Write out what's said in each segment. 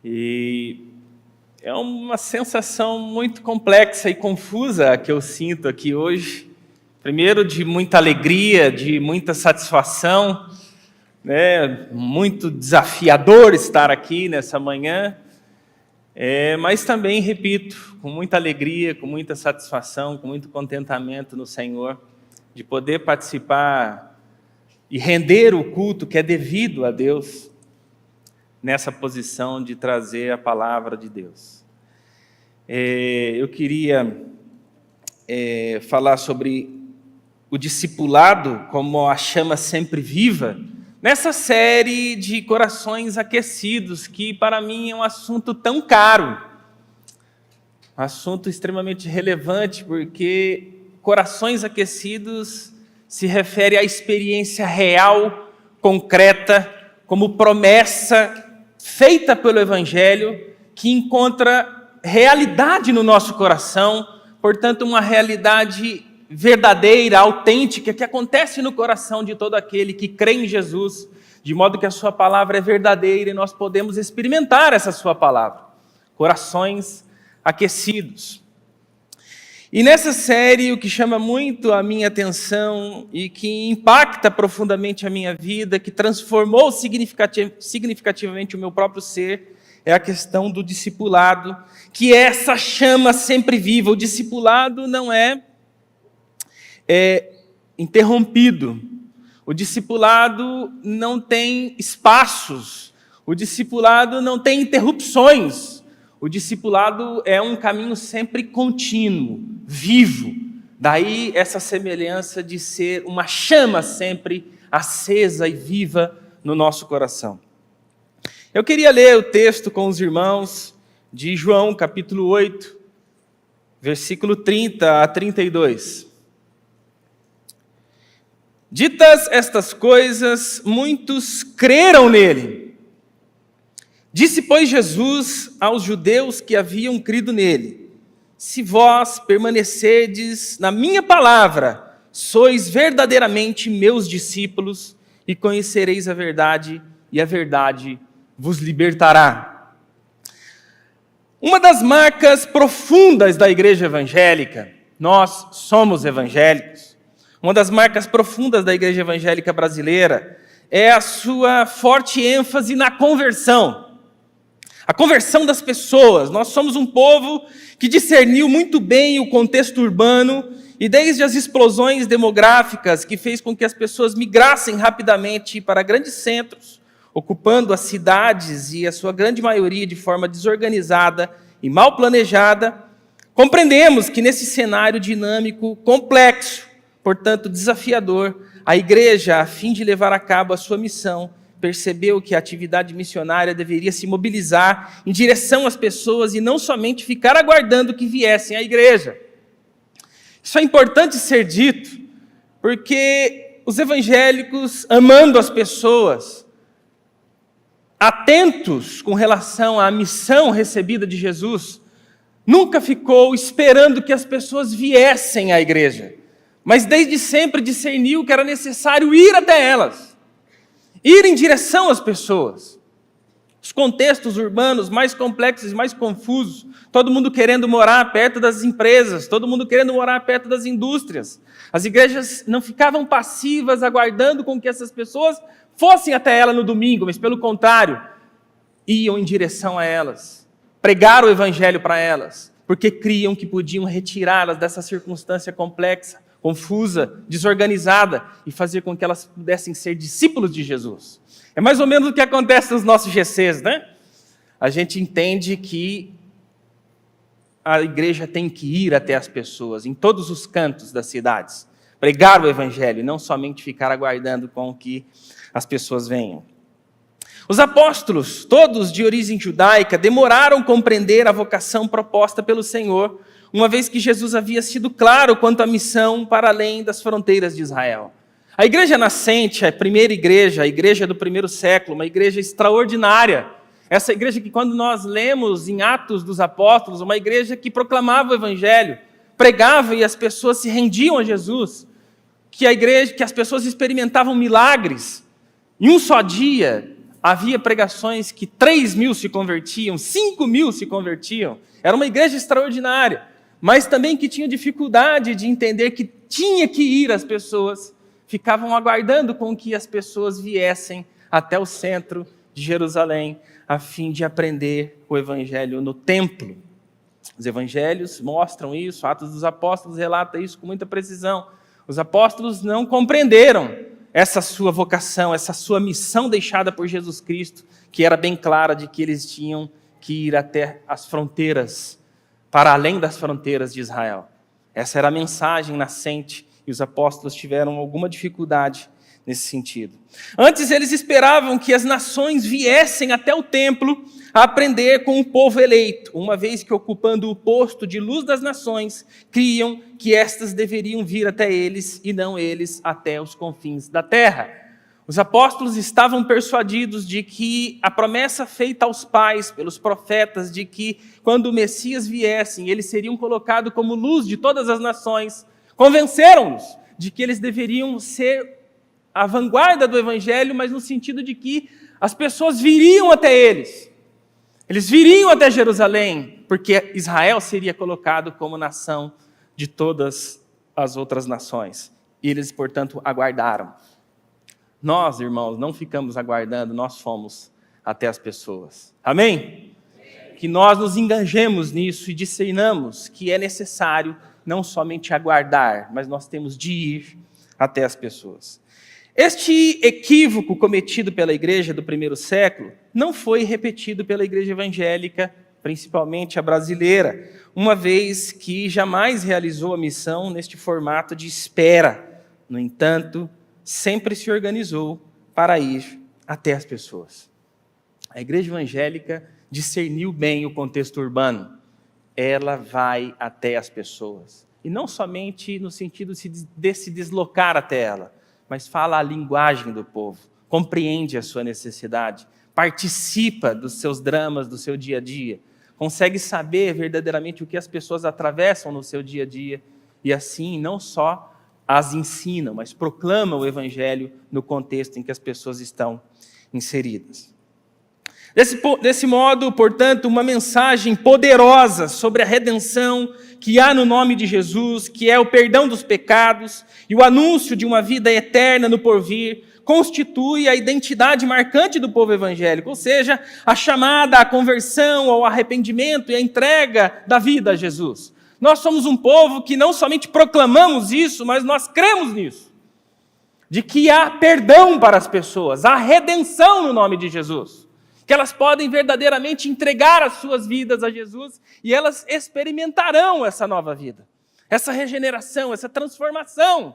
E é uma sensação muito complexa e confusa que eu sinto aqui hoje. Primeiro, de muita alegria, de muita satisfação, né? Muito desafiador estar aqui nessa manhã, mas também, repito, com muita alegria, com muita satisfação, com muito contentamento no Senhor, de poder participar e render o culto que é devido a Deus, nessa posição de trazer a palavra de Deus. Eu queria falar sobre o discipulado como a chama sempre viva, nessa série de corações aquecidos, que para mim é um assunto tão caro, um assunto extremamente relevante, porque corações aquecidos se refere à experiência real, concreta, como promessa feita pelo Evangelho, que encontra realidade no nosso coração, portanto, uma realidade verdadeira, autêntica, que acontece no coração de todo aquele que crê em Jesus, de modo que a sua palavra é verdadeira e nós podemos experimentar essa sua palavra. Corações aquecidos. E nessa série, o que chama muito a minha atenção e que impacta profundamente a minha vida, que transformou significativamente o meu próprio ser, é a questão do discipulado, que é essa chama sempre viva. O discipulado não é interrompido. O discipulado não tem espaços. O discipulado não tem interrupções. O discipulado é um caminho sempre contínuo, vivo. Daí essa semelhança de ser uma chama sempre acesa e viva no nosso coração. Eu queria ler o texto com os irmãos de João, capítulo 8, versículo 30 a 32. Ditas estas coisas, muitos creram nele. Disse, pois, Jesus aos judeus que haviam crido nele: se vós permanecerdes na minha palavra, sois verdadeiramente meus discípulos e conhecereis a verdade, e a verdade vos libertará. Uma das marcas profundas da igreja evangélica, nós somos evangélicos, uma das marcas profundas da igreja evangélica brasileira é a sua forte ênfase na conversão. A conversão das pessoas. Nós somos um povo que discerniu muito bem o contexto urbano e desde as explosões demográficas que fez com que as pessoas migrassem rapidamente para grandes centros, ocupando as cidades e a sua grande maioria de forma desorganizada e mal planejada, compreendemos que nesse cenário dinâmico, complexo, portanto desafiador, a igreja, a fim de levar a cabo a sua missão, percebeu que a atividade missionária deveria se mobilizar em direção às pessoas e não somente ficar aguardando que viessem à igreja. Isso é importante ser dito, porque os evangélicos, amando as pessoas, atentos com relação à missão recebida de Jesus, nunca ficou esperando que as pessoas viessem à igreja, mas desde sempre discerniu que era necessário ir até elas. Ir em direção às pessoas. Os contextos urbanos mais complexos e mais confusos, todo mundo querendo morar perto das empresas, todo mundo querendo morar perto das indústrias. As igrejas não ficavam passivas, aguardando com que essas pessoas fossem até ela no domingo, mas pelo contrário, iam em direção a elas, pregaram o evangelho para elas, porque criam que podiam retirá-las dessa circunstância complexa, confusa, desorganizada, e fazer com que elas pudessem ser discípulos de Jesus. É mais ou menos o que acontece nos nossos GCs, né? A gente entende que a igreja tem que ir até as pessoas, em todos os cantos das cidades, pregar o evangelho, e não somente ficar aguardando com que as pessoas venham. Os apóstolos, todos de origem judaica, demoraram a compreender a vocação proposta pelo Senhor, uma vez que Jesus havia sido claro quanto à missão para além das fronteiras de Israel. A igreja nascente, a primeira igreja, a igreja do primeiro século, uma igreja extraordinária. Essa igreja que quando nós lemos em Atos dos Apóstolos, uma igreja que proclamava o evangelho, pregava e as pessoas se rendiam a Jesus, que as pessoas experimentavam milagres. Em um só dia, Havia pregações que 3.000 se convertiam, 5.000 se convertiam. Era uma igreja extraordinária, mas também que tinha dificuldade de entender que tinha que ir as pessoas, ficavam aguardando com que as pessoas viessem até o centro de Jerusalém, a fim de aprender o evangelho no templo. Os evangelhos mostram isso, Atos dos Apóstolos relata isso com muita precisão. Os apóstolos não compreenderam essa sua vocação, essa sua missão deixada por Jesus Cristo, que era bem clara de que eles tinham que ir até as fronteiras, para além das fronteiras de Israel. Essa era a mensagem nascente, e os apóstolos tiveram alguma dificuldade nesse sentido. Antes eles esperavam que as nações viessem até o templo a aprender com o povo eleito, uma vez que ocupando o posto de luz das nações, criam que estas deveriam vir até eles e não eles até os confins da terra. Os apóstolos estavam persuadidos de que a promessa feita aos pais pelos profetas de que quando o Messias viesse, eles seriam colocados como luz de todas as nações, convenceram-nos de que eles deveriam ser a vanguarda do evangelho, mas no sentido de que as pessoas viriam até eles. Eles viriam até Jerusalém, porque Israel seria colocado como nação de todas as outras nações. E eles, portanto, aguardaram. Nós, irmãos, não ficamos aguardando, nós fomos até as pessoas. Amém? Que nós nos engajemos nisso e discernamos que é necessário não somente aguardar, mas nós temos de ir até as pessoas. Este equívoco cometido pela igreja do primeiro século não foi repetido pela igreja evangélica, principalmente a brasileira, uma vez que jamais realizou a missão neste formato de espera. No entanto, sempre se organizou para ir até as pessoas. A igreja evangélica discerniu bem o contexto urbano. Ela vai até as pessoas. E não somente no sentido de se deslocar até ela, mas fala a linguagem do povo, compreende a sua necessidade, participa dos seus dramas, do seu dia a dia, consegue saber verdadeiramente o que as pessoas atravessam no seu dia a dia, e assim não só as ensinam, mas proclamam o evangelho no contexto em que as pessoas estão inseridas. Desse modo, portanto, uma mensagem poderosa sobre a redenção que há no nome de Jesus, que é o perdão dos pecados e o anúncio de uma vida eterna no porvir, constitui a identidade marcante do povo evangélico, ou seja, a chamada à conversão, ao arrependimento e à entrega da vida a Jesus. Nós somos um povo que não somente proclamamos isso, mas nós cremos nisso, de que há perdão para as pessoas, há redenção no nome de Jesus, que elas podem verdadeiramente entregar as suas vidas a Jesus e elas experimentarão essa nova vida, essa regeneração, essa transformação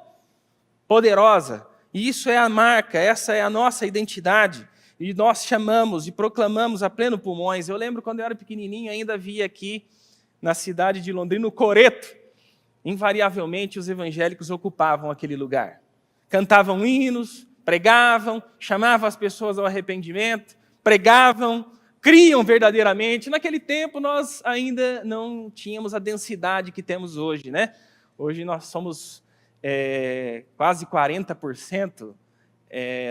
poderosa. E isso é a marca, essa é a nossa identidade. E nós chamamos e proclamamos a pleno pulmões. Eu lembro quando eu era pequenininho, ainda havia aqui na cidade de Londrina, o coreto. Invariavelmente os evangélicos ocupavam aquele lugar. Cantavam hinos, pregavam, chamavam as pessoas ao arrependimento, pregavam, criam verdadeiramente. Naquele tempo nós ainda não tínhamos a densidade que temos hoje, né? Hoje nós somos quase 40%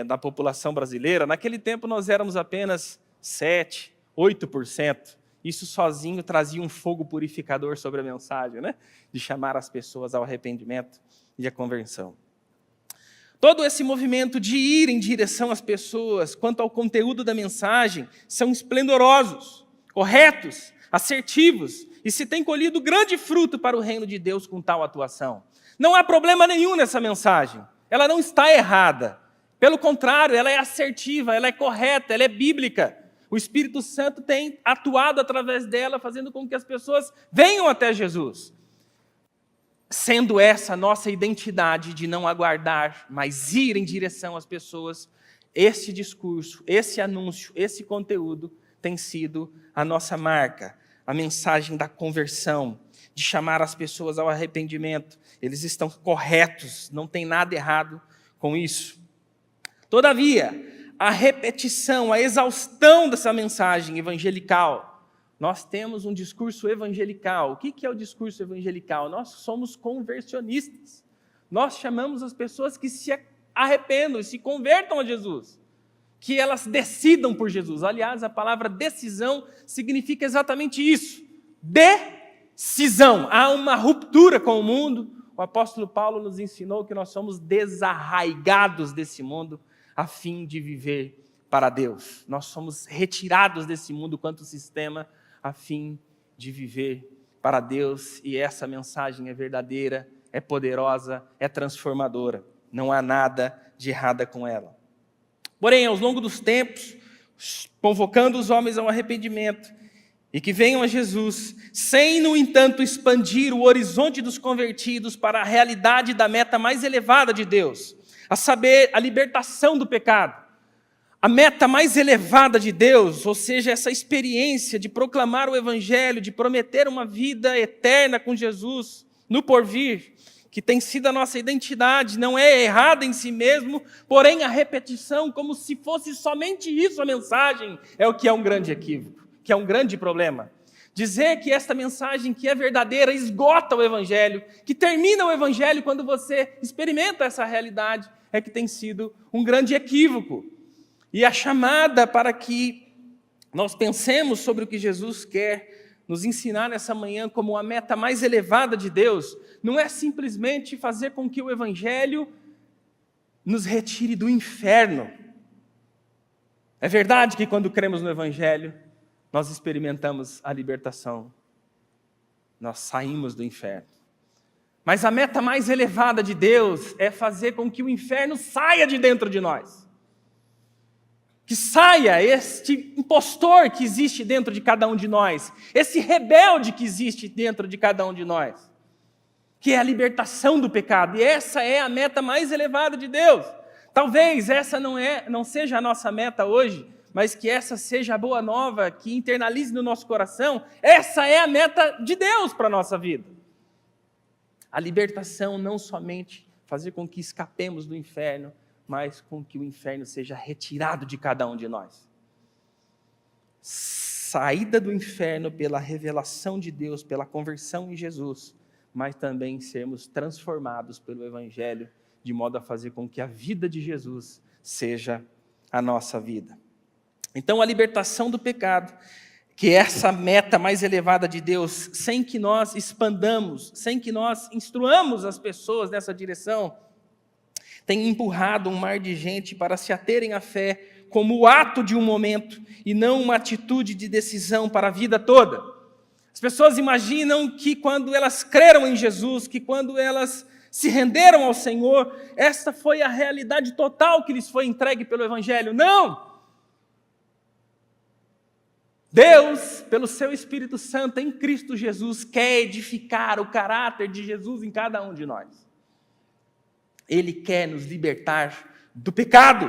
da população brasileira. Naquele tempo nós éramos apenas 7%, 8%. Isso sozinho trazia um fogo purificador sobre a mensagem, né? De chamar as pessoas ao arrependimento e à conversão. Todo esse movimento de ir em direção às pessoas, quanto ao conteúdo da mensagem, são esplendorosos, corretos, assertivos, e se tem colhido grande fruto para o reino de Deus com tal atuação. Não há problema nenhum nessa mensagem, ela não está errada. Pelo contrário, ela é assertiva, ela é correta, ela é bíblica. O Espírito Santo tem atuado através dela, fazendo com que as pessoas venham até Jesus. Sendo essa a nossa identidade de não aguardar, mas ir em direção às pessoas, esse discurso, esse anúncio, esse conteúdo tem sido a nossa marca, a mensagem da conversão, de chamar as pessoas ao arrependimento. Eles estão corretos, não tem nada errado com isso. Todavia, a repetição, a exaustão dessa mensagem evangelical, nós temos um discurso evangelical. O que é o discurso evangelical? Nós somos conversionistas. Nós chamamos as pessoas que se arrependam e se convertam a Jesus, que elas decidam por Jesus. Aliás, a palavra decisão significa exatamente isso. Decisão. Há uma ruptura com o mundo. O apóstolo Paulo nos ensinou que nós somos desarraigados desse mundo a fim de viver para Deus. Nós somos retirados desse mundo quanto sistema a fim de viver para Deus. E essa mensagem é verdadeira, é poderosa, é transformadora. Não há nada de errado com ela. Porém, ao longo dos tempos, convocando os homens ao arrependimento e que venham a Jesus, sem, no entanto, expandir o horizonte dos convertidos para a realidade da meta mais elevada de Deus, a saber, a libertação do pecado. A meta mais elevada de Deus, ou seja, essa experiência de proclamar o Evangelho, de prometer uma vida eterna com Jesus no porvir, que tem sido a nossa identidade, não é errada em si mesmo, porém a repetição, como se fosse somente isso a mensagem, é o que é um grande equívoco, que é um grande problema. Dizer que esta mensagem que é verdadeira esgota o Evangelho, que termina o Evangelho quando você experimenta essa realidade, é que tem sido um grande equívoco. E a chamada para que nós pensemos sobre o que Jesus quer nos ensinar nessa manhã como a meta mais elevada de Deus, não é simplesmente fazer com que o Evangelho nos retire do inferno. É verdade que quando cremos no Evangelho, nós experimentamos a libertação. Nós saímos do inferno. Mas a meta mais elevada de Deus é fazer com que o inferno saia de dentro de nós. Que saia este impostor que existe dentro de cada um de nós, esse rebelde que existe dentro de cada um de nós, que é a libertação do pecado. E essa é a meta mais elevada de Deus. Talvez essa não seja a nossa meta hoje, mas que essa seja a boa nova, que internalize no nosso coração. Essa é a meta de Deus para a nossa vida. A libertação, não somente fazer com que escapemos do inferno, mas com que o inferno seja retirado de cada um de nós. Saída do inferno pela revelação de Deus, pela conversão em Jesus, mas também sermos transformados pelo Evangelho, de modo a fazer com que a vida de Jesus seja a nossa vida. Então, a libertação do pecado, que é essa meta mais elevada de Deus, sem que nós expandamos, sem que nós instruamos as pessoas nessa direção, tem empurrado um mar de gente para se aterem à fé como o ato de um momento e não uma atitude de decisão para a vida toda. As pessoas imaginam que quando elas creram em Jesus, que quando elas se renderam ao Senhor, esta foi a realidade total que lhes foi entregue pelo Evangelho. Não! Deus, pelo seu Espírito Santo em Cristo Jesus, quer edificar o caráter de Jesus em cada um de nós. Ele quer nos libertar do pecado.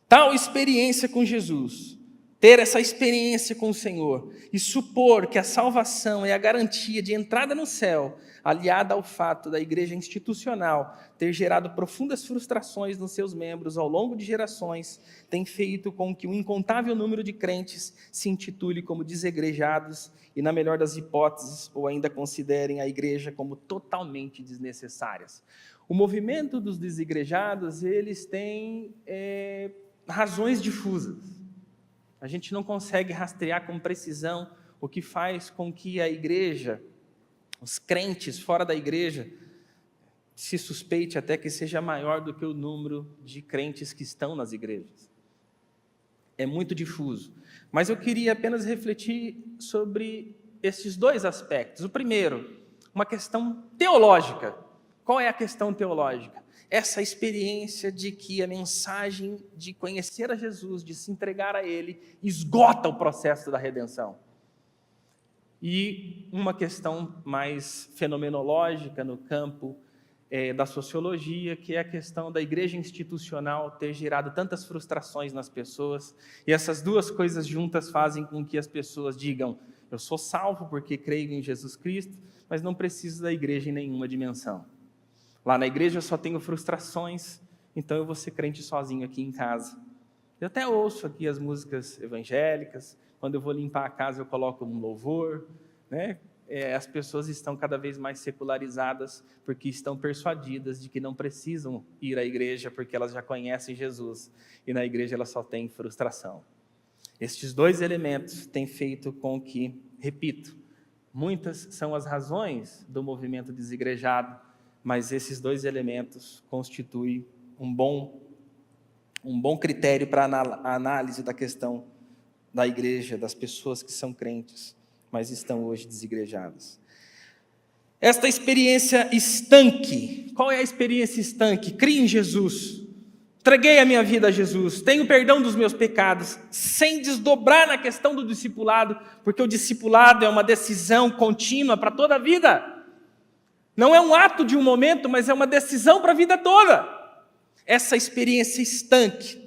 Tal experiência com Jesus, ter essa experiência com o Senhor e supor que a salvação é a garantia de entrada no céu, aliada ao fato da igreja institucional ter gerado profundas frustrações nos seus membros ao longo de gerações, tem feito com que um incontável número de crentes se intitule como desigrejados e, na melhor das hipóteses, ou ainda considerem a igreja como totalmente desnecessárias. O movimento dos desigrejados, eles têm razões difusas. A gente não consegue rastrear com precisão o que faz com que a igreja, os crentes fora da igreja, se suspeite até que seja maior do que o número de crentes que estão nas igrejas. É muito difuso. Mas eu queria apenas refletir sobre esses dois aspectos. O primeiro, uma questão teológica. Qual é a questão teológica? Essa experiência de que a mensagem de conhecer a Jesus, de se entregar a Ele, esgota o processo da redenção. E uma questão mais fenomenológica no campo da sociologia, que é a questão da igreja institucional ter gerado tantas frustrações nas pessoas, e essas duas coisas juntas fazem com que as pessoas digam: eu sou salvo porque creio em Jesus Cristo, mas não preciso da igreja em nenhuma dimensão. Lá na igreja eu só tenho frustrações, então eu vou ser crente sozinho aqui em casa. Eu até ouço aqui as músicas evangélicas, quando eu vou limpar a casa eu coloco um louvor, né? as pessoas estão cada vez mais secularizadas porque estão persuadidas de que não precisam ir à igreja porque elas já conhecem Jesus e na igreja elas só têm frustração. Estes dois elementos têm feito com que, repito, muitas são as razões do movimento desigrejado, mas esses dois elementos constituem um bom critério para a análise da questão da igreja, das pessoas que são crentes, mas estão hoje desigrejadas. Esta experiência estanque, qual é a experiência estanque? Crie em Jesus, entreguei a minha vida a Jesus, tenho perdão dos meus pecados, sem desdobrar na questão do discipulado, porque o discipulado é uma decisão contínua para toda a vida. Não é um ato de um momento, mas é uma decisão para a vida toda. Essa experiência estanque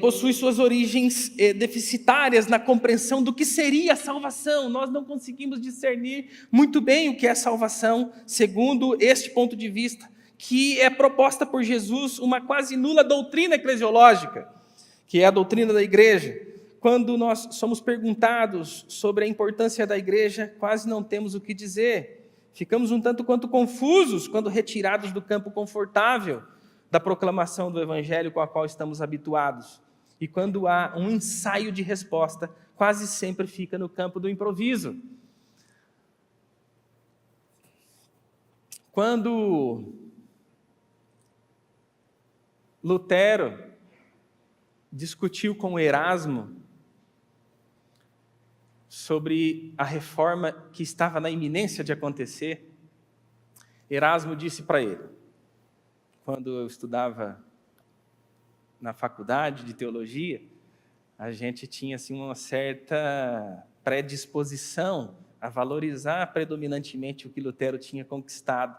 possui suas origens deficitárias na compreensão do que seria a salvação. Nós não conseguimos discernir muito bem o que é salvação, segundo este ponto de vista, que é proposta por Jesus uma quase nula doutrina eclesiológica, que é a doutrina da igreja. Quando nós somos perguntados sobre a importância da igreja, quase não temos o que dizer. Ficamos um tanto quanto confusos quando retirados do campo confortável da proclamação do evangelho com a qual estamos habituados. E quando há um ensaio de resposta, quase sempre fica no campo do improviso. Quando Lutero discutiu com Erasmo sobre a reforma que estava na iminência de acontecer, Erasmo disse para ele, quando eu estudava na faculdade de teologia, a gente tinha assim, uma certa predisposição a valorizar predominantemente o que Lutero tinha conquistado,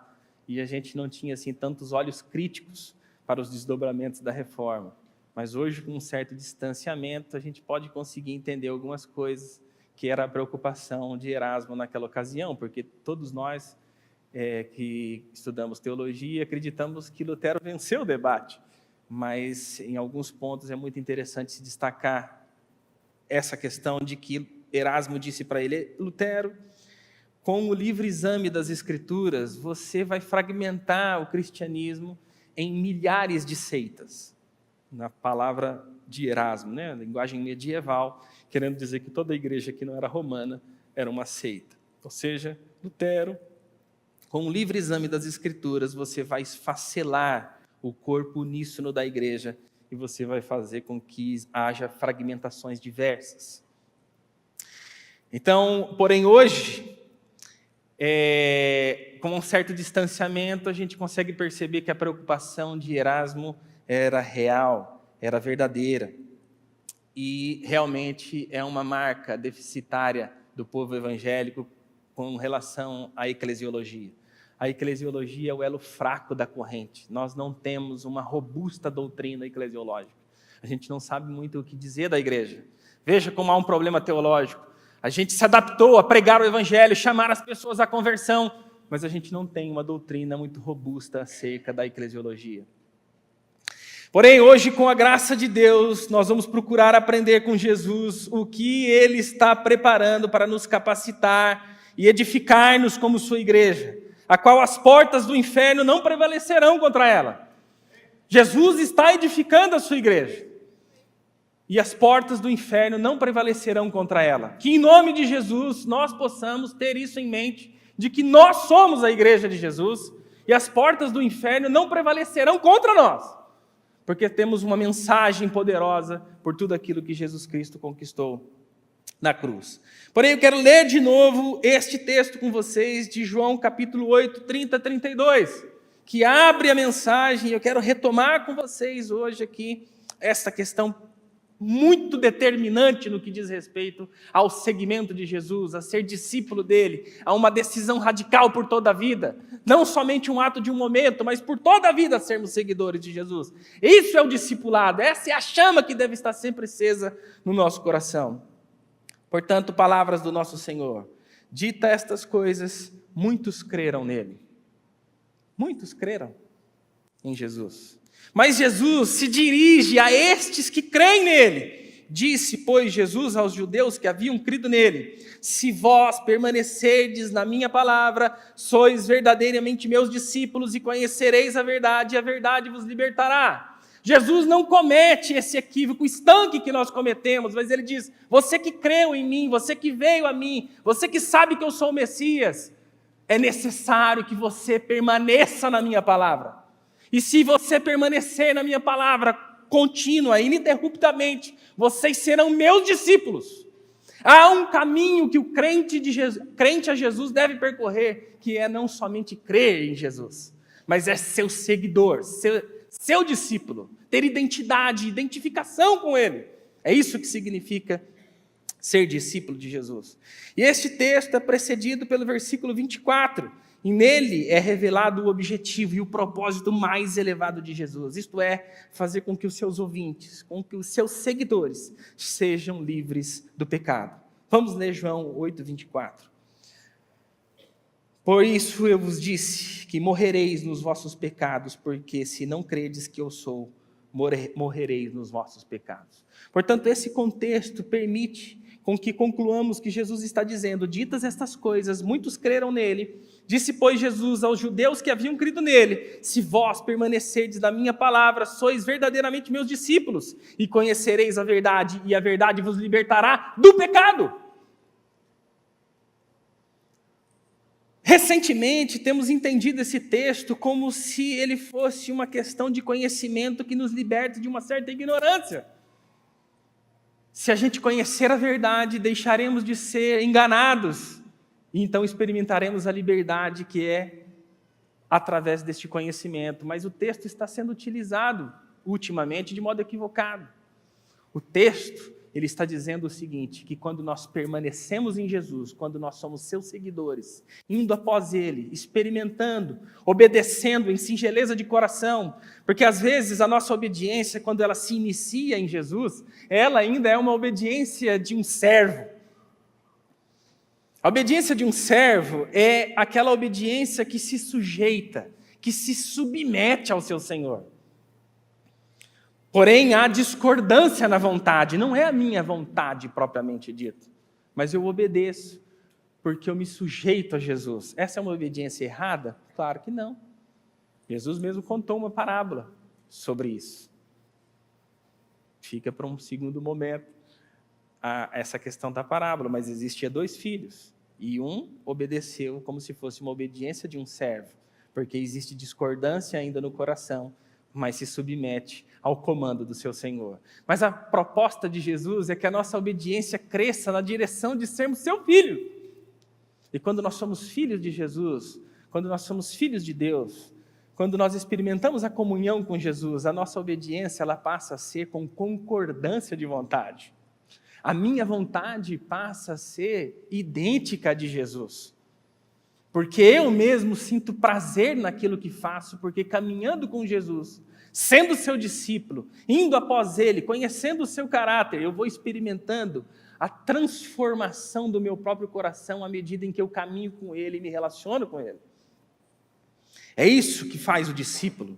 e a gente não tinha assim, tantos olhos críticos para os desdobramentos da reforma. Mas hoje, com um certo distanciamento, a gente pode conseguir entender algumas coisas que era a preocupação de Erasmo naquela ocasião, porque todos nós que estudamos teologia acreditamos que Lutero venceu o debate, mas em alguns pontos é muito interessante se destacar essa questão de que Erasmo disse para ele, Lutero, com o livre exame das Escrituras, você vai fragmentar o cristianismo em milhares de seitas, na palavra de Erasmo, né? Linguagem medieval, querendo dizer que toda a igreja que não era romana era uma seita. Ou seja, Lutero, com o livre exame das Escrituras, você vai esfacelar o corpo uníssono da igreja e você vai fazer com que haja fragmentações diversas. Então, porém, hoje, com um certo distanciamento, a gente consegue perceber que a preocupação de Erasmo era real, era verdadeira. E realmente é uma marca deficitária do povo evangélico com relação à eclesiologia. A eclesiologia é o elo fraco da corrente. Nós não temos uma robusta doutrina eclesiológica. A gente não sabe muito o que dizer da igreja. Veja como há um problema teológico. A gente se adaptou a pregar o evangelho, chamar as pessoas à conversão, mas a gente não tem uma doutrina muito robusta acerca da eclesiologia. Porém, hoje, com a graça de Deus, nós vamos procurar aprender com Jesus o que Ele está preparando para nos capacitar e edificar-nos como sua igreja, a qual as portas do inferno não prevalecerão contra ela. Jesus está edificando a sua igreja, e as portas do inferno não prevalecerão contra ela. Que em nome de Jesus nós possamos ter isso em mente, de que nós somos a igreja de Jesus, e as portas do inferno não prevalecerão contra nós, porque temos uma mensagem poderosa por tudo aquilo que Jesus Cristo conquistou na cruz. Porém, eu quero ler de novo este texto com vocês, de João capítulo 8, 30 a 32, que abre a mensagem, e eu quero retomar com vocês hoje aqui essa questão muito determinante no que diz respeito ao seguimento de Jesus, a ser discípulo dele, a uma decisão radical por toda a vida, não somente um ato de um momento, mas por toda a vida sermos seguidores de Jesus. Isso é o discipulado, essa é a chama que deve estar sempre acesa no nosso coração. Portanto, palavras do nosso Senhor, dita estas coisas, muitos creram nele. Muitos creram em Jesus. Mas Jesus se dirige a estes que creem nele Disse, pois, Jesus aos judeus que haviam crido nele: se vós permanecerdes na minha palavra, sois verdadeiramente meus discípulos e conhecereis a verdade, e a verdade vos libertará. Jesus não comete esse equívoco estanque que nós cometemos, mas ele diz: você que creu em mim, você que veio a mim, você que sabe que eu sou o Messias, é necessário que você permaneça na minha palavra. E se você permanecer na minha palavra contínua, ininterruptamente, vocês serão meus discípulos. Há um caminho que o crente a Jesus deve percorrer, que é não somente crer em Jesus, mas é seu seguidor, seu discípulo, ter identidade, identificação com ele. É isso que significa ser discípulo de Jesus. E este texto é precedido pelo versículo 24, e nele é revelado o objetivo e o propósito mais elevado de Jesus, isto é, fazer com que os seus ouvintes, com que os seus seguidores sejam livres do pecado. Vamos ler João 8, 24. Por isso eu vos disse que morrereis nos vossos pecados, porque se não credes que eu sou, morrereis nos vossos pecados. Portanto, esse contexto permite com que concluamos que Jesus está dizendo: ditas estas coisas, muitos creram nele. Disse, pois, Jesus aos judeus que haviam crido nele: se vós permanecerdes na minha palavra, sois verdadeiramente meus discípulos, e conhecereis a verdade, e a verdade vos libertará do pecado. Recentemente, temos entendido esse texto como se ele fosse uma questão de conhecimento que nos liberta de uma certa ignorância. Se a gente conhecer a verdade, deixaremos de ser enganados, e então experimentaremos a liberdade que é através deste conhecimento. Mas o texto está sendo utilizado ultimamente de modo equivocado. O texto, ele está dizendo o seguinte, que quando nós permanecemos em Jesus, quando nós somos seus seguidores, indo após ele, experimentando, obedecendo em singeleza de coração, porque às vezes a nossa obediência, quando ela se inicia em Jesus, ela ainda é uma obediência de um servo. A obediência de um servo é aquela obediência que se sujeita, que se submete ao seu Senhor. Porém, há discordância na vontade, não é a minha vontade propriamente dita, mas eu obedeço, porque eu me sujeito a Jesus. Essa é uma obediência errada? Claro que não. Jesus mesmo contou uma parábola sobre isso. Fica para um segundo momento essa questão da parábola, mas existia 2 filhos, e um obedeceu como se fosse uma obediência de um servo, porque existe discordância ainda no coração, mas se submete ao comando do seu Senhor. Mas a proposta de Jesus é que a nossa obediência cresça na direção de sermos seu filho. E quando nós somos filhos de Jesus, quando nós somos filhos de Deus, quando nós experimentamos a comunhão com Jesus, a nossa obediência ela passa a ser com concordância de vontade. A minha vontade passa a ser idêntica à de Jesus. Porque eu mesmo sinto prazer naquilo que faço, porque caminhando com Jesus, sendo seu discípulo, indo após ele, conhecendo o seu caráter, eu vou experimentando a transformação do meu próprio coração à medida em que eu caminho com ele e me relaciono com ele. É isso que faz o discípulo.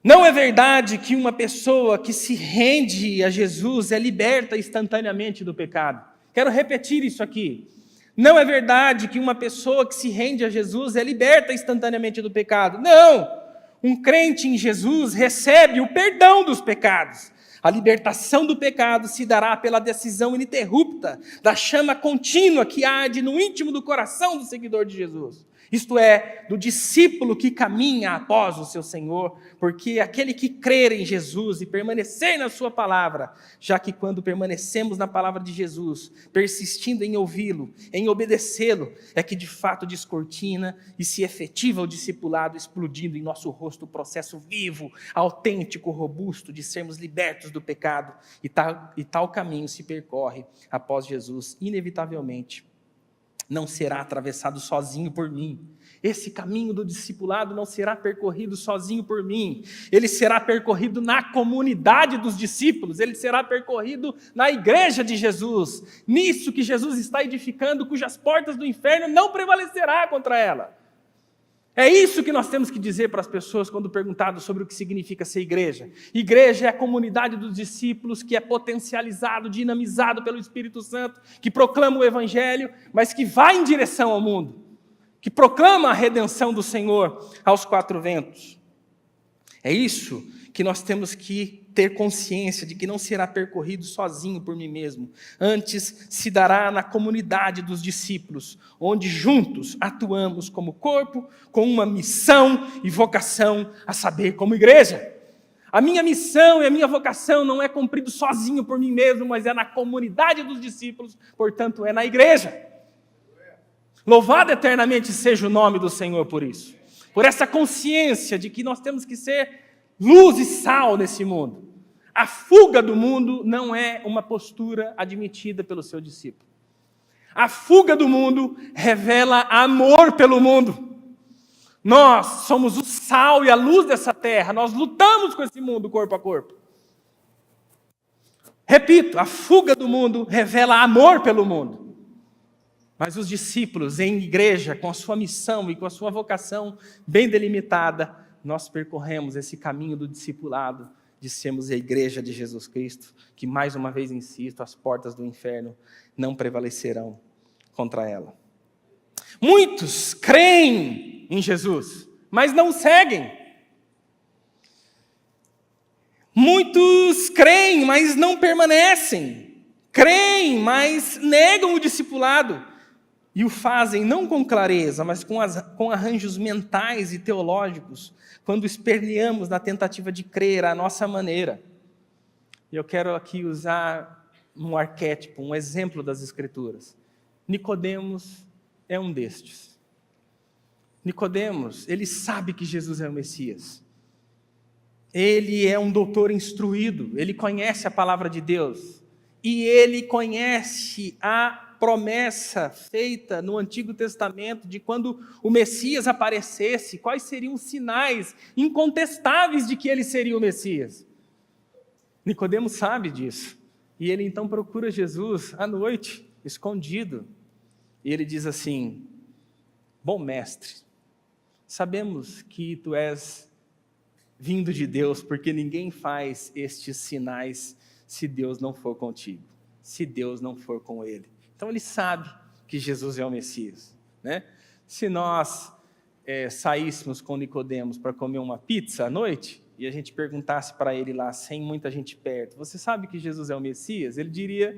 Não é verdade que uma pessoa que se rende a Jesus é liberta instantaneamente do pecado. Quero repetir isso aqui. Não é verdade que uma pessoa que se rende a Jesus é liberta instantaneamente do pecado. Não! Um crente em Jesus recebe o perdão dos pecados. A libertação do pecado se dará pela decisão ininterrupta da chama contínua que arde no íntimo do coração do seguidor de Jesus. Isto é, do discípulo que caminha após o seu Senhor, porque aquele que crer em Jesus e permanecer na sua palavra, já que quando permanecemos na palavra de Jesus, persistindo em ouvi-lo, em obedecê-lo, é que de fato descortina e se efetiva o discipulado, explodindo em nosso rosto o processo vivo, autêntico, robusto de sermos libertos do pecado, e tal caminho se percorre após Jesus, inevitavelmente. Não será atravessado sozinho por mim. Esse caminho do discipulado não será percorrido sozinho por mim. Ele será percorrido na comunidade dos discípulos. Ele será percorrido na igreja de Jesus. Nisso que Jesus está edificando, cujas portas do inferno não prevalecerá contra ela. É isso que nós temos que dizer para as pessoas quando perguntado sobre o que significa ser igreja. Igreja é a comunidade dos discípulos que é potencializado, dinamizado pelo Espírito Santo, que proclama o Evangelho, mas que vai em direção ao mundo, que proclama a redenção do Senhor aos quatro ventos. É isso que nós temos que ter consciência de que não será percorrido sozinho por mim mesmo. Antes se dará na comunidade dos discípulos, onde juntos atuamos como corpo, com uma missão e vocação, a saber, como igreja. A minha missão e a minha vocação não é cumprido sozinho por mim mesmo, mas é na comunidade dos discípulos, portanto é na igreja. Louvado eternamente seja o nome do Senhor por isso. Por essa consciência de que nós temos que ser luz e sal nesse mundo. A fuga do mundo não é uma postura admitida pelo seu discípulo. A fuga do mundo revela amor pelo mundo. Nós somos o sal e a luz dessa terra. Nós lutamos com esse mundo corpo a corpo. Repito, a fuga do mundo revela amor pelo mundo. Mas os discípulos em igreja, com a sua missão e com a sua vocação bem delimitada, nós percorremos esse caminho do discipulado, de sermos a igreja de Jesus Cristo, que mais uma vez insisto, as portas do inferno não prevalecerão contra ela. Muitos creem em Jesus, mas não seguem. Muitos creem, mas não permanecem. Creem, mas negam o discipulado. E o fazem não com clareza, mas com arranjos mentais e teológicos, quando esperneamos na tentativa de crer à nossa maneira. E eu quero aqui usar um arquétipo, um exemplo das Escrituras. Nicodemos é um destes. Nicodemos, ele sabe que Jesus é o Messias. Ele é um doutor instruído, ele conhece a palavra de Deus. E ele conhece a promessa feita no Antigo Testamento de quando o Messias aparecesse, quais seriam os sinais incontestáveis de que ele seria o Messias. Nicodemos sabe disso. E ele então procura Jesus à noite, escondido. E ele diz assim: bom mestre, sabemos que tu és vindo de Deus, porque ninguém faz estes sinais se Deus não for contigo, se Deus não for com ele. Então ele sabe que Jesus é o Messias, né? Se nós saíssemos com Nicodemos para comer uma pizza à noite, e a gente perguntasse para ele lá, sem muita gente perto, você sabe que Jesus é o Messias? Ele diria,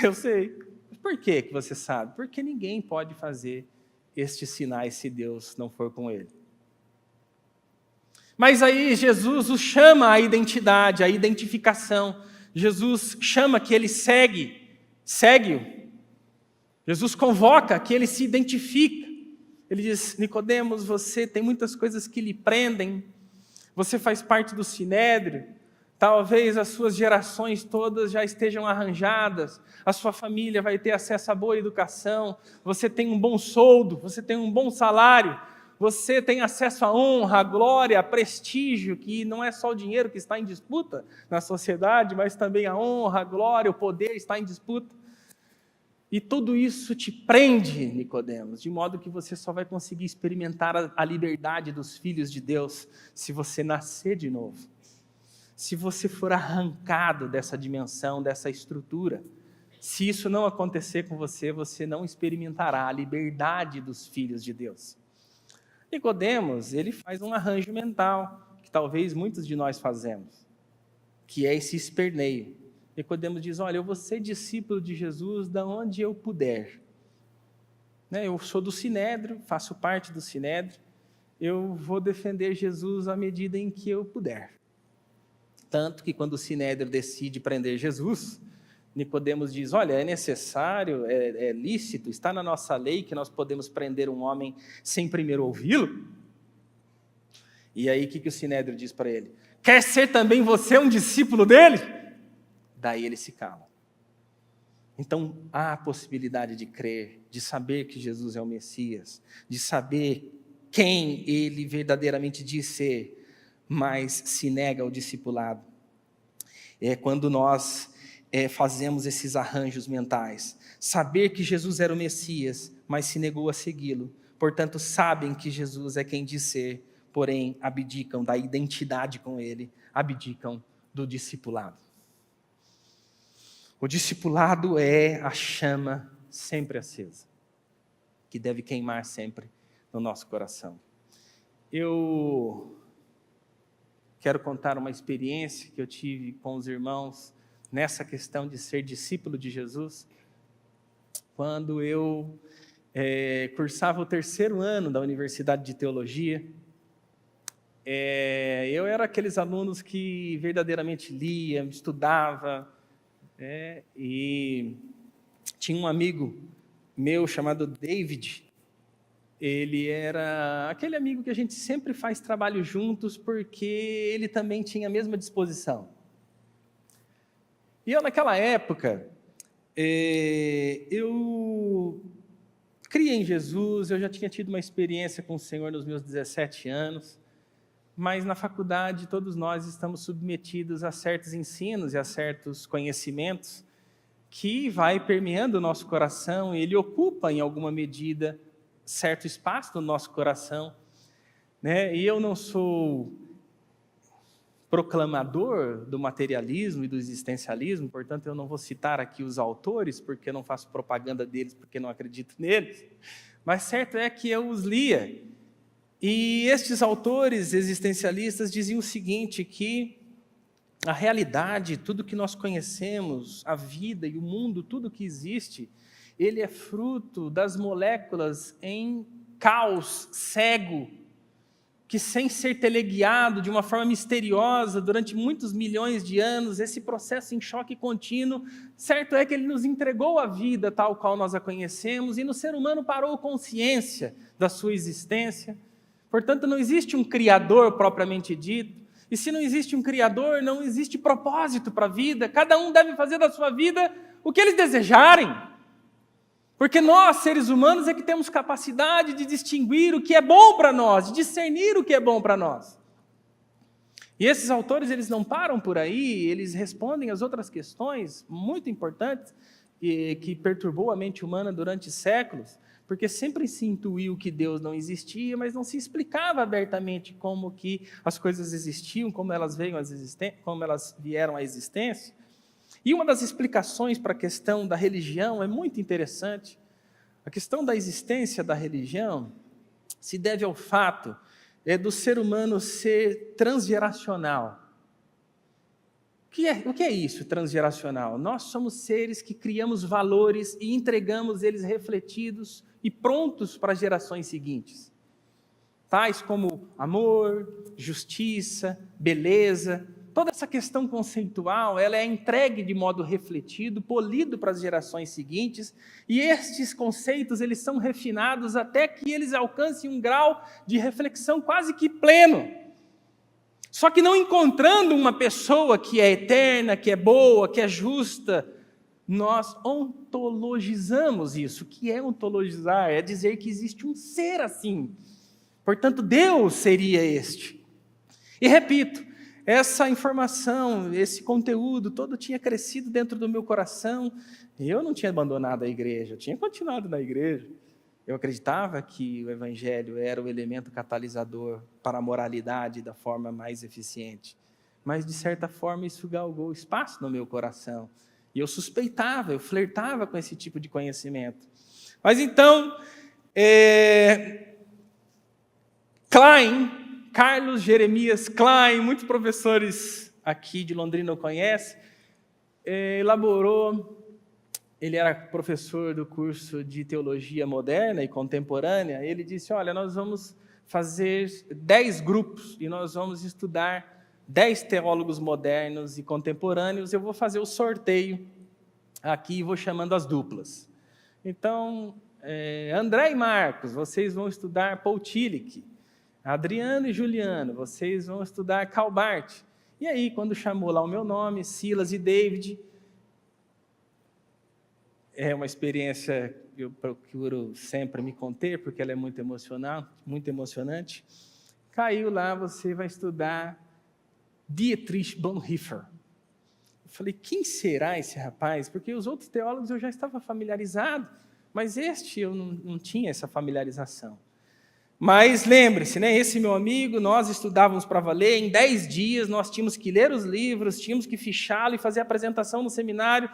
eu sei. Mas por que você sabe? Porque ninguém pode fazer estes sinais se Deus não for com ele. Mas aí Jesus os chama à identidade, à identificação. Jesus chama que ele segue-o. Jesus convoca que ele se identifica. Ele diz, Nicodemos, você tem muitas coisas que lhe prendem, você faz parte do Sinédrio, talvez as suas gerações todas já estejam arranjadas, a sua família vai ter acesso a boa educação, você tem um bom soldo, você tem um bom salário, você tem acesso à honra, à glória, a prestígio, que não é só o dinheiro que está em disputa na sociedade, mas também a honra, a glória, o poder está em disputa. E tudo isso te prende, Nicodemos, de modo que você só vai conseguir experimentar a liberdade dos filhos de Deus se você nascer de novo. Se você for arrancado dessa dimensão, dessa estrutura. Se isso não acontecer com você, você não experimentará a liberdade dos filhos de Deus. Nicodemos, ele faz um arranjo mental, que talvez muitos de nós fazemos, que é esse esperneio. Nicodemos diz, olha, eu vou ser discípulo de Jesus da onde eu puder. Eu sou do Sinédrio, faço parte do Sinédrio, eu vou defender Jesus à medida em que eu puder. Tanto que quando o Sinédrio decide prender Jesus, Nicodemos diz, olha, é necessário, é lícito, está na nossa lei que nós podemos prender um homem sem primeiro ouvi-lo? E aí o que o Sinédrio diz para ele? Quer ser também você um discípulo dele? Daí ele se cala. Então há a possibilidade de crer, de saber que Jesus é o Messias, de saber quem ele verdadeiramente diz ser, mas se nega ao discipulado. É quando nós fazemos esses arranjos mentais. Saber que Jesus era o Messias, mas se negou a segui-lo, portanto sabem que Jesus é quem diz ser, porém abdicam da identidade com ele, abdicam do discipulado. O discipulado é a chama sempre acesa, que deve queimar sempre no nosso coração. Eu quero contar uma experiência que eu tive com os irmãos nessa questão de ser discípulo de Jesus. Quando eu cursava o 3º ano da Universidade de Teologia, eu era aqueles alunos que verdadeiramente lia, estudava, e tinha um amigo meu chamado David. Ele era aquele amigo que a gente sempre faz trabalho juntos, porque ele também tinha a mesma disposição. E eu, naquela época, eu criei em Jesus, eu já tinha tido uma experiência com o Senhor nos meus 17 anos, mas na faculdade todos nós estamos submetidos a certos ensinos e a certos conhecimentos que vai permeando o nosso coração, e ele ocupa em alguma medida certo espaço no nosso coração, né? E eu não sou proclamador do materialismo e do existencialismo, portanto eu não vou citar aqui os autores, porque eu não faço propaganda deles, porque não acredito neles, mas certo é que eu os lia. E estes autores existencialistas diziam o seguinte, que a realidade, tudo que nós conhecemos, a vida e o mundo, tudo que existe, ele é fruto das moléculas em caos cego, que sem ser teleguiado de uma forma misteriosa durante muitos milhões de anos, esse processo em choque contínuo, certo é que ele nos entregou a vida tal qual nós a conhecemos, e no ser humano parou consciência da sua existência. Portanto, não existe um Criador propriamente dito, e se não existe um Criador, não existe propósito para a vida. Cada um deve fazer da sua vida o que eles desejarem, porque nós, seres humanos, é que temos capacidade de distinguir o que é bom para nós, de discernir o que é bom para nós. E esses autores, eles não param por aí, eles respondem às outras questões muito importantes que perturbou a mente humana durante séculos, porque sempre se intuiu que Deus não existia, mas não se explicava abertamente como que as coisas existiam, como elas vieram à existência. E uma das explicações para a questão da religião é muito interessante. A questão da existência da religião se deve ao fato do ser humano ser transgeracional. O que é isso, transgeracional? Nós somos seres que criamos valores e entregamos eles refletidos e prontos para as gerações seguintes. Tais como amor, justiça, beleza. Toda essa questão conceitual, ela é entregue de modo refletido, polido para as gerações seguintes, e estes conceitos, eles são refinados até que eles alcancem um grau de reflexão quase que pleno. Só que não encontrando uma pessoa que é eterna, que é boa, que é justa, nós ontologizamos isso. O que é ontologizar? É dizer que existe um ser assim. Portanto, Deus seria este. E repito, essa informação, esse conteúdo todo tinha crescido dentro do meu coração. Eu não tinha abandonado a igreja, eu tinha continuado na igreja. Eu acreditava que o evangelho era o elemento catalisador para a moralidade da forma mais eficiente. Mas, de certa forma, isso galgou espaço no meu coração. E eu suspeitava, eu flertava com esse tipo de conhecimento. Mas então, Carlos Jeremias Klein, muitos professores aqui de Londrina o conhecem, elaborou. Ele era professor do curso de Teologia Moderna e Contemporânea. Ele disse, olha, nós vamos fazer 10 grupos e nós vamos estudar 10 teólogos modernos e contemporâneos. Eu vou fazer o sorteio aqui e vou chamando as duplas. Então, André e Marcos, vocês vão estudar Paul Tillich. Adriano e Juliano, vocês vão estudar Calbart. E aí, quando chamou lá o meu nome, Silas e David, é uma experiência que eu procuro sempre me conter, porque ela é muito emocionante. Caiu lá, você vai estudar Dietrich Bonhoeffer. Eu falei, quem será esse rapaz? Porque os outros teólogos eu já estava familiarizado, mas este eu não tinha essa familiarização. Mas lembre-se, né, esse meu amigo, nós estudávamos para valer, em 10 dias nós tínhamos que ler os livros, tínhamos que fichá-lo e fazer a apresentação no seminário,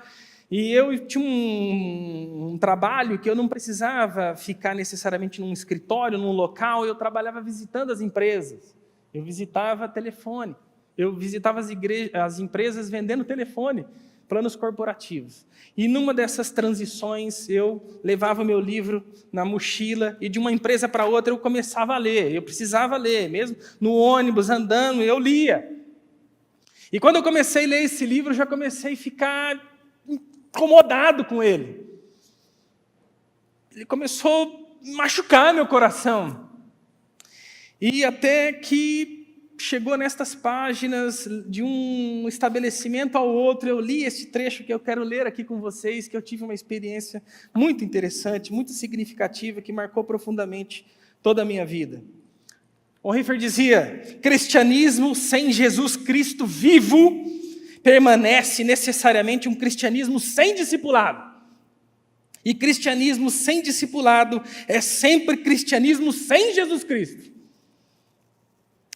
e eu tinha um trabalho que eu não precisava ficar necessariamente num escritório, num local, eu trabalhava visitando as empresas, eu visitava telefone, eu visitava as empresas vendendo telefone, planos corporativos. E numa dessas transições, eu levava meu livro na mochila e de uma empresa para outra eu começava a ler. Eu precisava ler, mesmo no ônibus, andando, eu lia. E quando eu comecei a ler esse livro, eu já comecei a ficar incomodado com ele. Ele começou a machucar meu coração. E até que chegou nestas páginas, de um estabelecimento ao outro, eu li esse trecho que eu quero ler aqui com vocês, que eu tive uma experiência muito interessante, muito significativa, que marcou profundamente toda a minha vida. Bonhoeffer dizia: cristianismo sem Jesus Cristo vivo permanece necessariamente um cristianismo sem discipulado. E cristianismo sem discipulado é sempre cristianismo sem Jesus Cristo.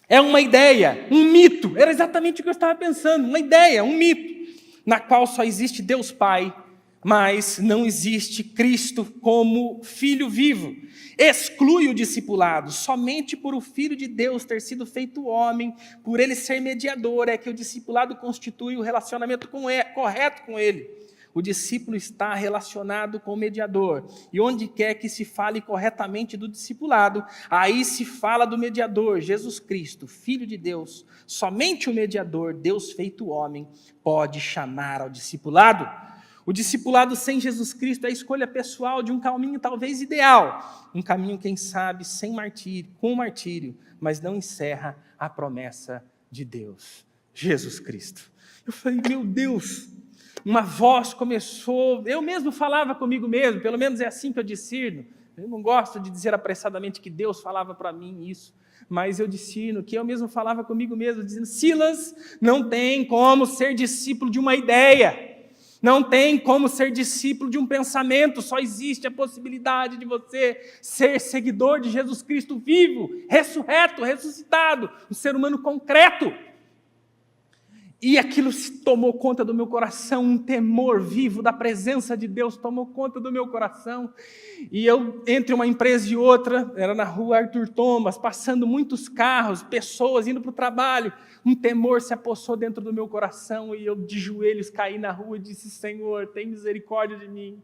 É uma ideia, um mito, era exatamente o que eu estava pensando, uma ideia, um mito, na qual só existe Deus Pai, mas não existe Cristo como Filho vivo. Exclui o discipulado, somente por o Filho de Deus ter sido feito homem, por ele ser mediador, é que o discipulado constitui o relacionamento correto com ele. O discípulo está relacionado com o mediador. E onde quer que se fale corretamente do discipulado, aí se fala do mediador, Jesus Cristo, Filho de Deus. Somente o mediador, Deus feito homem, pode chamar ao discipulado. O discipulado sem Jesus Cristo é a escolha pessoal de um caminho talvez ideal. Um caminho, quem sabe, sem martírio, com martírio, mas não encerra a promessa de Deus, Jesus Cristo. Eu falei, meu Deus! Uma voz começou, eu mesmo falava comigo mesmo, pelo menos é assim que eu discerno. Eu não gosto de dizer apressadamente que Deus falava para mim isso, mas eu discerno que eu mesmo falava comigo mesmo, dizendo: Silas, não tem como ser discípulo de uma ideia, não tem como ser discípulo de um pensamento, só existe a possibilidade de você ser seguidor de Jesus Cristo vivo, ressurreto, ressuscitado, um ser humano concreto. E aquilo tomou conta do meu coração, um temor vivo da presença de Deus tomou conta do meu coração. E eu, entre uma empresa e outra, era na rua Arthur Thomas, passando muitos carros, pessoas indo para o trabalho, um temor se apossou dentro do meu coração e eu de joelhos caí na rua e disse: Senhor, tem misericórdia de mim.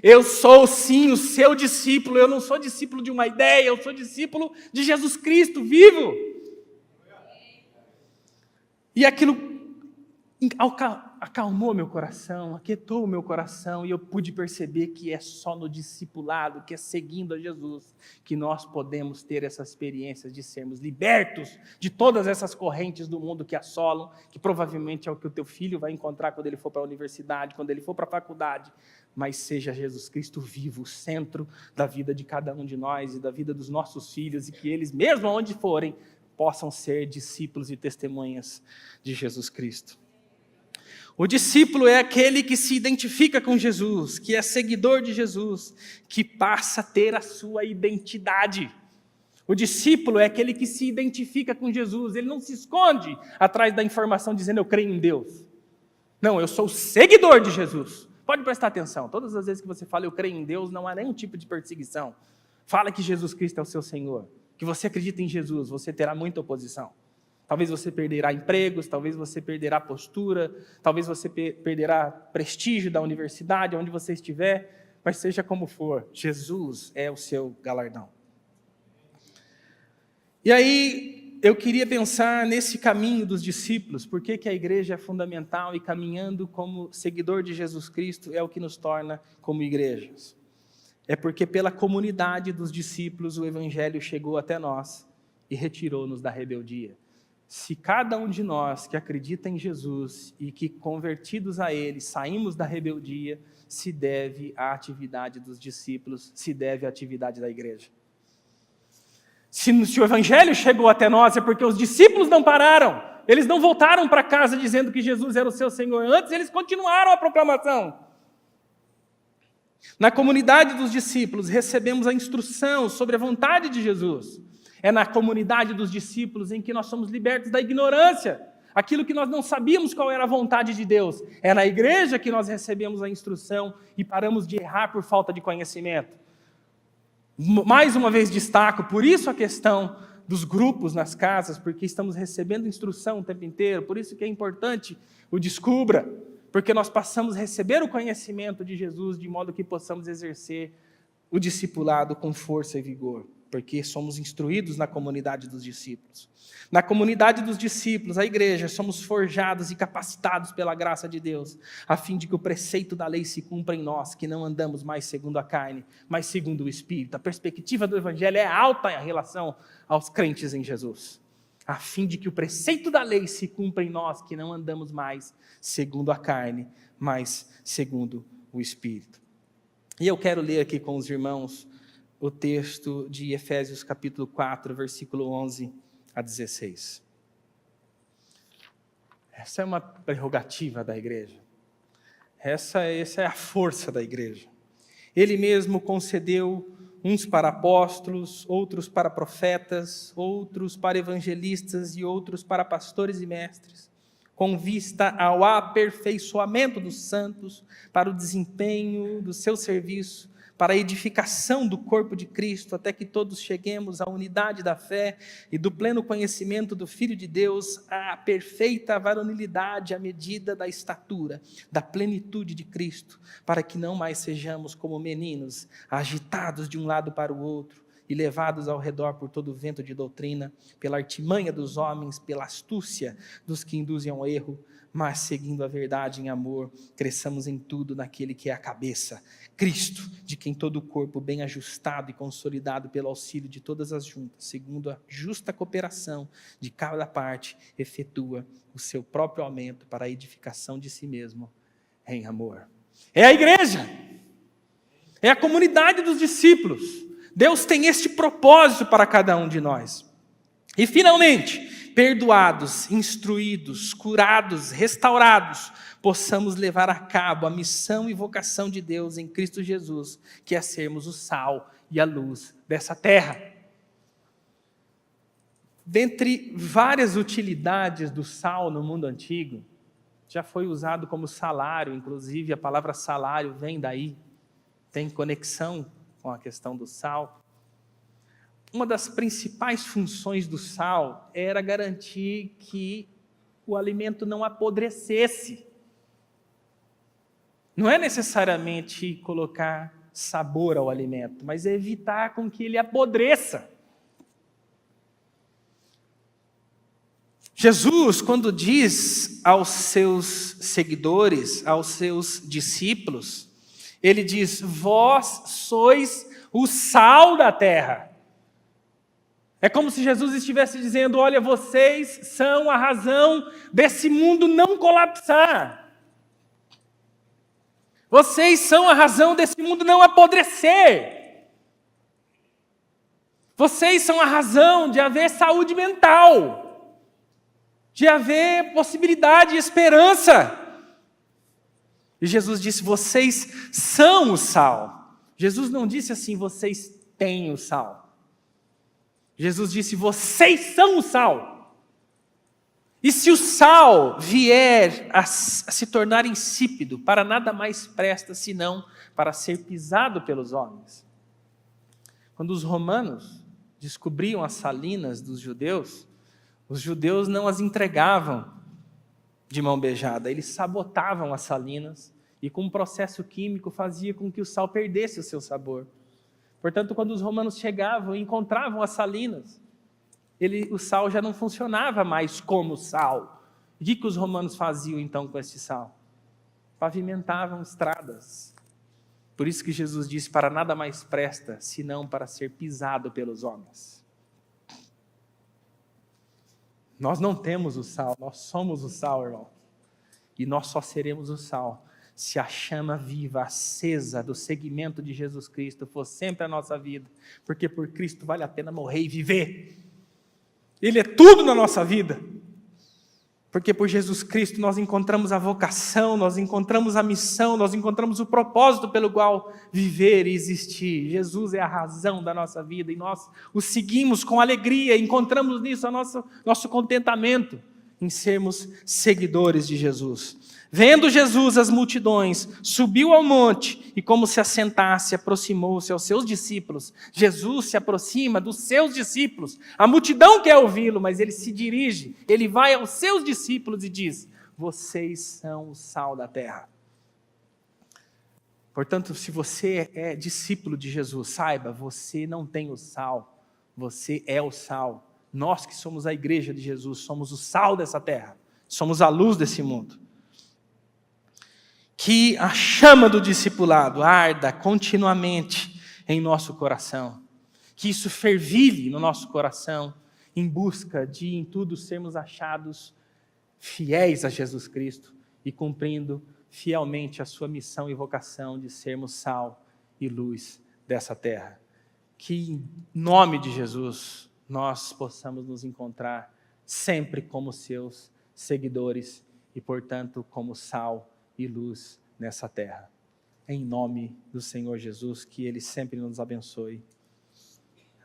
Eu sou sim o seu discípulo, eu não sou discípulo de uma ideia, eu sou discípulo de Jesus Cristo vivo. E aquilo acalmou meu coração, aquietou o meu coração, e eu pude perceber que é só no discipulado, que é seguindo a Jesus, que nós podemos ter essa experiência de sermos libertos de todas essas correntes do mundo que assolam, que provavelmente é o que o teu filho vai encontrar quando ele for para a universidade, quando ele for para a faculdade, mas seja Jesus Cristo vivo, o centro da vida de cada um de nós e da vida dos nossos filhos, e que eles, mesmo aonde forem, possam ser discípulos e testemunhas de Jesus Cristo. O discípulo é aquele que se identifica com Jesus, que é seguidor de Jesus, que passa a ter a sua identidade. O discípulo é aquele que se identifica com Jesus, ele não se esconde atrás da informação dizendo eu creio em Deus. Não, eu sou seguidor de Jesus. Pode prestar atenção, todas as vezes que você fala eu creio em Deus, não há nenhum tipo de perseguição. Fala que Jesus Cristo é o seu Senhor, que você acredita em Jesus, você terá muita oposição. Talvez você perderá empregos, talvez você perderá postura, talvez você perderá prestígio da universidade, onde você estiver, mas seja como for, Jesus é o seu galardão. E aí, eu queria pensar nesse caminho dos discípulos, por que a igreja é fundamental e caminhando como seguidor de Jesus Cristo é o que nos torna como igrejas. É porque pela comunidade dos discípulos o evangelho chegou até nós e retirou-nos da rebeldia. Se cada um de nós que acredita em Jesus e que convertidos a Ele saímos da rebeldia, se deve à atividade dos discípulos, se deve à atividade da igreja. Se o evangelho chegou até nós é porque os discípulos não pararam, eles não voltaram para casa dizendo que Jesus era o seu Senhor, antes eles continuaram a proclamação. Na comunidade dos discípulos, recebemos a instrução sobre a vontade de Jesus. É na comunidade dos discípulos em que nós somos libertos da ignorância, aquilo que nós não sabíamos qual era a vontade de Deus. É na igreja que nós recebemos a instrução e paramos de errar por falta de conhecimento. Mais uma vez destaco, por isso a questão dos grupos nas casas, porque estamos recebendo instrução o tempo inteiro, por isso que é importante o descubra, porque nós passamos a receber o conhecimento de Jesus de modo que possamos exercer o discipulado com força e vigor, porque somos instruídos na comunidade dos discípulos. Na comunidade dos discípulos, a igreja, somos forjados e capacitados pela graça de Deus, a fim de que o preceito da lei se cumpra em nós, que não andamos mais segundo a carne, mas segundo o Espírito. A perspectiva do Evangelho é alta em relação aos crentes em Jesus, a fim de que o preceito da lei se cumpra em nós, que não andamos mais segundo a carne, mas segundo o Espírito. E eu quero ler aqui com os irmãos o texto de Efésios capítulo 4, versículo 11 a 16. Essa é uma prerrogativa da igreja. Essa é a força da igreja. Ele mesmo concedeu uns para apóstolos, outros para profetas, outros para evangelistas e outros para pastores e mestres, com vista ao aperfeiçoamento dos santos, para o desempenho do seu serviço, para a edificação do corpo de Cristo, até que todos cheguemos à unidade da fé e do pleno conhecimento do Filho de Deus, à perfeita varonilidade, à medida da estatura, da plenitude de Cristo, para que não mais sejamos como meninos, agitados de um lado para o outro, e levados ao redor por todo o vento de doutrina, pela artimanha dos homens, pela astúcia dos que induzem ao erro, mas seguindo a verdade em amor, cresçamos em tudo naquele que é a cabeça, Cristo, de quem todo o corpo, bem ajustado e consolidado pelo auxílio de todas as juntas, segundo a justa cooperação de cada parte, efetua o seu próprio aumento para a edificação de si mesmo em amor. É a igreja, é a comunidade dos discípulos. Deus tem este propósito para cada um de nós. E finalmente, perdoados, instruídos, curados, restaurados, possamos levar a cabo a missão e vocação de Deus em Cristo Jesus, que é sermos o sal e a luz dessa terra. Dentre várias utilidades do sal no mundo antigo, já foi usado como salário, inclusive a palavra salário vem daí, tem conexão com a questão do sal. Uma das principais funções do sal era garantir que o alimento não apodrecesse. Não é necessariamente colocar sabor ao alimento, mas é evitar com que ele apodreça. Jesus, quando diz aos seus seguidores, aos seus discípulos, ele diz: vós sois o sal da terra. É como se Jesus estivesse dizendo: olha, vocês são a razão desse mundo não colapsar. Vocês são a razão desse mundo não apodrecer. Vocês são a razão de haver saúde mental, de haver possibilidade e esperança. E Jesus disse: vocês são o sal. Jesus não disse assim: vocês têm o sal. Jesus disse: vocês são o sal. E se o sal vier a se tornar insípido, para nada mais presta senão para ser pisado pelos homens. Quando os romanos descobriam as salinas dos judeus, os judeus não as entregavam de mão beijada, eles sabotavam as salinas e com um processo químico fazia com que o sal perdesse o seu sabor. Portanto, quando os romanos chegavam e encontravam as salinas, o sal já não funcionava mais como sal. O que os romanos faziam então com esse sal? Pavimentavam estradas. Por isso que Jesus disse: para nada mais presta, senão para ser pisado pelos homens. Nós não temos o sal, nós somos o sal, irmão. E nós só seremos o sal se a chama viva, acesa do seguimento de Jesus Cristo for sempre a nossa vida. Porque por Cristo vale a pena morrer e viver. Ele é tudo na nossa vida. Porque por Jesus Cristo nós encontramos a vocação, nós encontramos a missão, nós encontramos o propósito pelo qual viver e existir. Jesus é a razão da nossa vida e nós o seguimos com alegria, encontramos nisso nosso contentamento em sermos seguidores de Jesus. Vendo Jesus as multidões, subiu ao monte e, como se assentasse, aproximou-se aos seus discípulos. Jesus se aproxima dos seus discípulos. A multidão quer ouvi-lo, mas ele se dirige, ele vai aos seus discípulos e diz: vocês são o sal da terra. Portanto, se você é discípulo de Jesus, saiba, você não tem o sal, você é o sal. Nós que somos a igreja de Jesus, somos o sal dessa terra, somos a luz desse mundo. Que a chama do discipulado arda continuamente em nosso coração. Que isso fervilhe no nosso coração, em busca de, em tudo, sermos achados fiéis a Jesus Cristo e cumprindo fielmente a sua missão e vocação de sermos sal e luz dessa terra. Que, em nome de Jesus, nós possamos nos encontrar sempre como seus seguidores e, portanto, como sal e luz nessa terra. Em nome do Senhor Jesus, que Ele sempre nos abençoe.